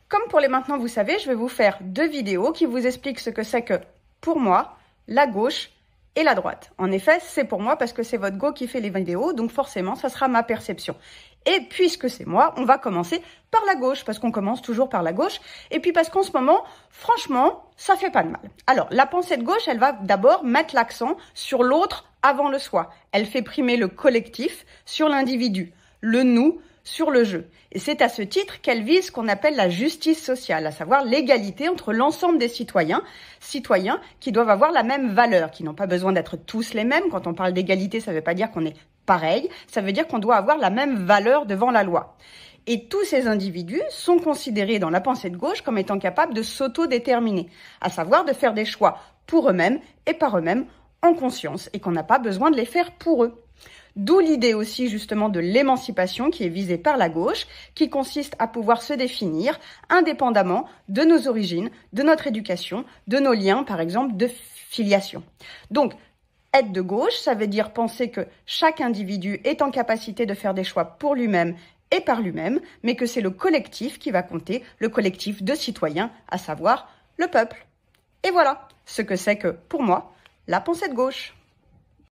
Comme pour les maintenant, vous savez, je vais vous faire 2 vidéos qui vous expliquent ce que c'est que, pour moi, la gauche et la droite. En effet, c'est pour moi parce que c'est votre go qui fait les vidéos, donc forcément, ça sera ma perception. Et puisque c'est moi, on va commencer par la gauche, parce qu'on commence toujours par la gauche, et puis parce qu'en ce moment, franchement, ça fait pas de mal. Alors, la pensée de gauche, elle va d'abord mettre l'accent sur l'autre avant le soi. Elle fait primer le collectif sur l'individu, le nous sur le je. Et c'est à ce titre qu'elle vise ce qu'on appelle la justice sociale, à savoir l'égalité entre l'ensemble des citoyens qui doivent avoir la même valeur, qui n'ont pas besoin d'être tous les mêmes. Quand on parle d'égalité, ça ne veut pas dire qu'on est pareil, ça veut dire qu'on doit avoir la même valeur devant la loi. Et tous ces individus sont considérés dans la pensée de gauche comme étant capables de s'autodéterminer, à savoir de faire des choix pour eux-mêmes et par eux-mêmes en conscience, et qu'on n'a pas besoin de les faire pour eux. D'où l'idée aussi justement de l'émancipation qui est visée par la gauche, qui consiste à pouvoir se définir indépendamment de nos origines, de notre éducation, de nos liens par exemple de filiation. Donc, être de gauche, ça veut dire penser que chaque individu est en capacité de faire des choix pour lui-même et par lui-même, mais que c'est le collectif qui va compter, le collectif de citoyens, à savoir le peuple. Et voilà ce que c'est que, pour moi, la pensée de gauche.